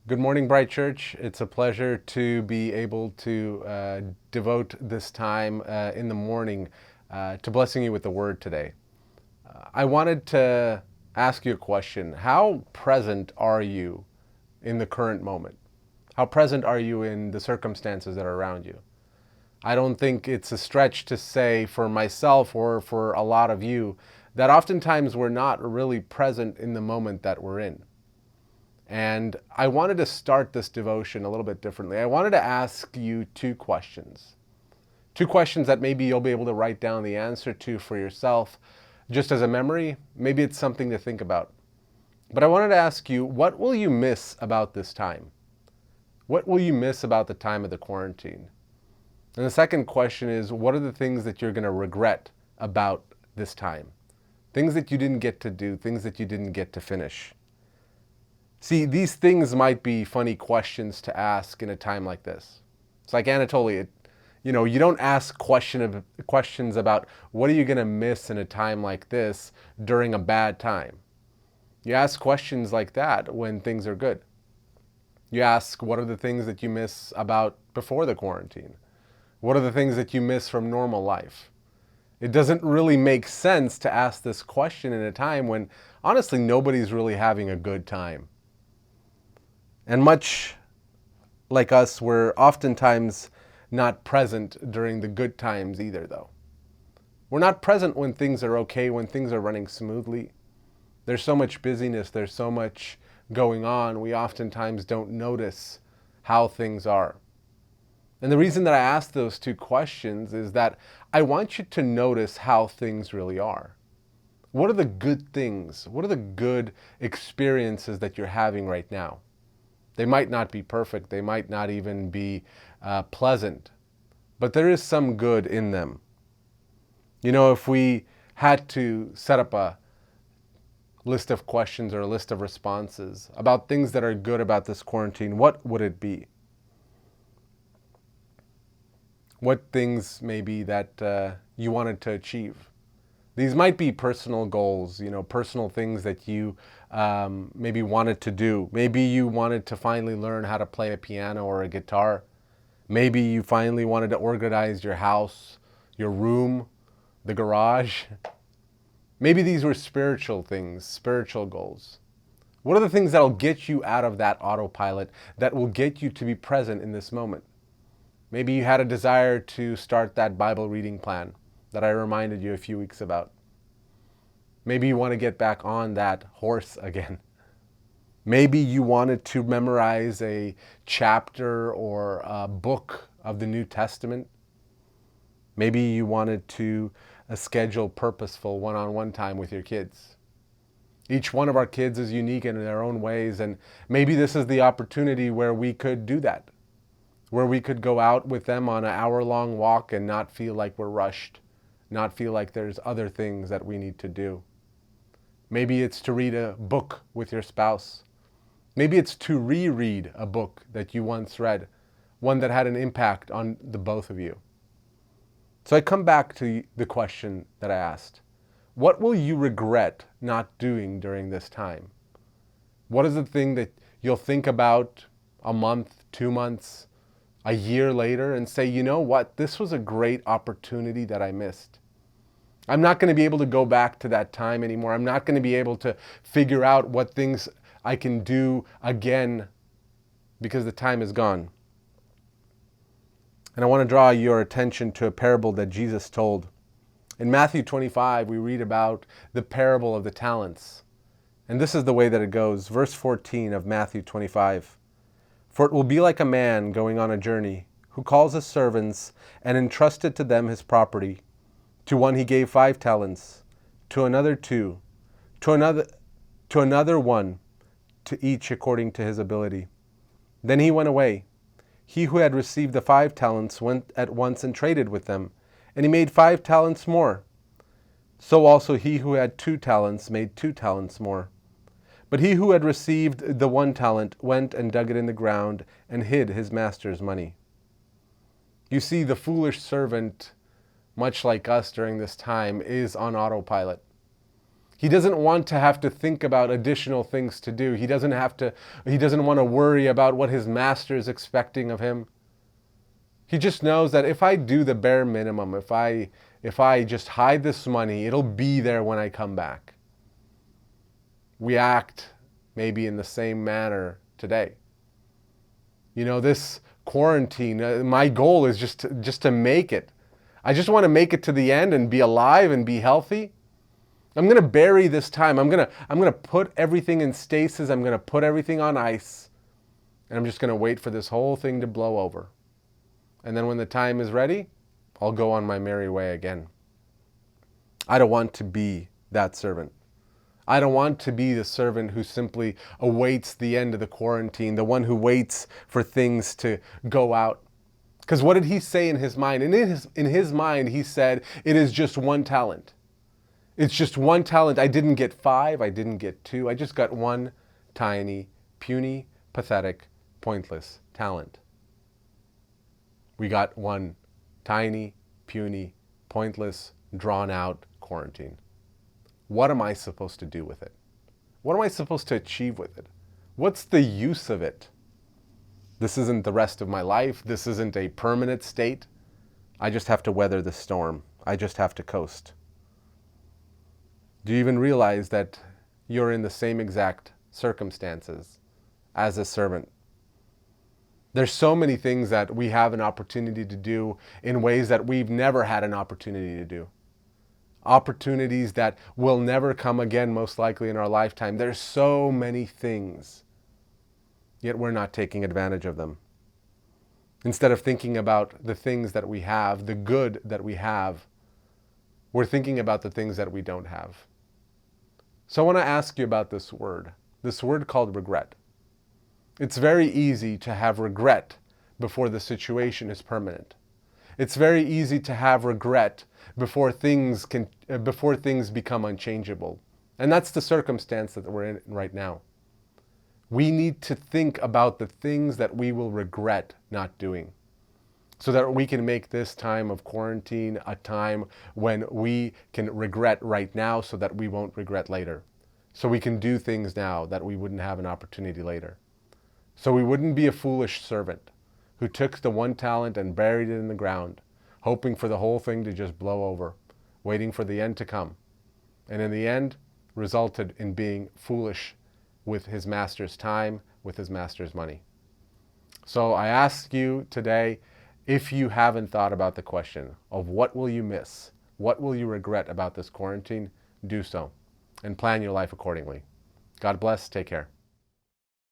Good morning, Bryte Church. It's a pleasure to be able to devote this time in the morning to blessing you with the word today. I wanted to ask you a question. How present are you in the current moment? How present are you in the circumstances that are around you? I don't think it's a stretch to say for myself or for a lot of you that oftentimes we're not really present in the moment that we're in. And I wanted to start this devotion a little bit differently. I wanted to ask you two questions. Two questions that maybe you'll be able to write down the answer to for yourself just as a memory. Maybe it's something to think about. But I wanted to ask you, what will you miss about this time? What will you miss about the time of the quarantine? And the second question is, what are the things that you're going to regret about this time? Things that you didn't get to do, things that you didn't get to finish. See, these things might be funny questions to ask in a time like this. It's like Anatoliy, you don't ask questions about what are you going to miss in a time like this during a bad time. You ask questions like that when things are good. You ask, what are the things that you miss about before the quarantine? What are the things that you miss from normal life? It doesn't really make sense to ask this question in a time when, honestly, nobody's really having a good time. And much like us, we're oftentimes not present during the good times either, though. We're not present when things are okay, when things are running smoothly. There's so much busyness, there's so much going on, we oftentimes don't notice how things are. And the reason that I asked those two questions is that I want you to notice how things really are. What are the good things? What are the good experiences that you're having right now? They might not be perfect. They might not even be pleasant. But there is some good in them. If we had to set up a list of questions or a list of responses about things that are good about this quarantine, what would it be? What things maybe that you wanted to achieve? These might be personal goals, personal things that you maybe wanted to do. Maybe you wanted to finally learn how to play a piano or a guitar. Maybe you finally wanted to organize your house, your room, the garage. Maybe these were spiritual things, spiritual goals. What are the things that will get you out of that autopilot, that will get you to be present in this moment? Maybe you had a desire to start that Bible reading plan that I reminded you a few weeks about. Maybe you want to get back on that horse again. Maybe you wanted to memorize a chapter or a book of the New Testament. Maybe you wanted to schedule purposeful one-on-one time with your kids. Each one of our kids is unique in their own ways, and maybe this is the opportunity where we could do that, where we could go out with them on an hour-long walk and not feel like we're rushed, not feel like there's other things that we need to do. Maybe it's to read a book with your spouse. Maybe it's to reread a book that you once read, one that had an impact on the both of you. So I come back to the question that I asked. What will you regret not doing during this time? What is the thing that you'll think about a month, 2 months, a year later and say, you know what, this was a great opportunity that I missed. I'm not going to be able to go back to that time anymore. I'm not going to be able to figure out what things I can do again because the time is gone. And I want to draw your attention to a parable that Jesus told. In Matthew 25, we read about the parable of the talents. And this is the way that it goes. Verse 14 of Matthew 25. For it will be like a man going on a journey, who calls his servants and entrusted to them his property. To one he gave 5 talents, to another 2, to another 1, to each according to his ability. Then he went away. He who had received the 5 talents went at once and traded with them, and he made 5 talents more. So also he who had 2 talents made 2 talents more. But he who had received the 1 talent went and dug it in the ground and hid his master's money. You see, the foolish servant, much like us during this time, is on autopilot. He doesn't want to have to think about additional things to do. He doesn't want to worry about what his master is expecting of him. He just knows that if I do the bare minimum, if I just hide this money, it'll be there when I come back. We act maybe in the same manner today. This quarantine, my goal is just to make it. I just want to make it to the end and be alive and be healthy. I'm going to bury this time. I'm going to put everything in stasis. I'm going to put everything on ice. And I'm just going to wait for this whole thing to blow over. And then when the time is ready, I'll go on my merry way again. I don't want to be that servant. I don't want to be the servant who simply awaits the end of the quarantine, the one who waits for things to go out. Because what did he say in his mind? In his mind, he said, it is just one talent. It's just one talent. I didn't get 5. I didn't get 2. I just got one tiny, puny, pathetic, pointless talent. We got one tiny, puny, pointless, drawn-out quarantine. What am I supposed to do with it? What am I supposed to achieve with it? What's the use of it? This isn't the rest of my life. This isn't a permanent state. I just have to weather the storm. I just have to coast. Do you even realize that you're in the same exact circumstances as a servant? There's so many things that we have an opportunity to do in ways that we've never had an opportunity to do. Opportunities that will never come again, most likely in our lifetime. There's so many things, yet we're not taking advantage of them. Instead of thinking about the things that we have, the good that we have, we're thinking about the things that we don't have. So I want to ask you about this word called regret. It's very easy to have regret before the situation is permanent. It's very easy to have regret before things become unchangeable. And that's the circumstance that we're in right now. We need to think about the things that we will regret not doing, so that we can make this time of quarantine a time when we can regret right now so that we won't regret later. So we can do things now that we wouldn't have an opportunity later. So we wouldn't be a foolish servant who took the one talent and buried it in the ground, hoping for the whole thing to just blow over, waiting for the end to come. And in the end, resulted in being foolish with his master's time, with his master's money. So I ask you today, if you haven't thought about the question of what will you miss, what will you regret about this quarantine, do so and plan your life accordingly. God bless. Take care.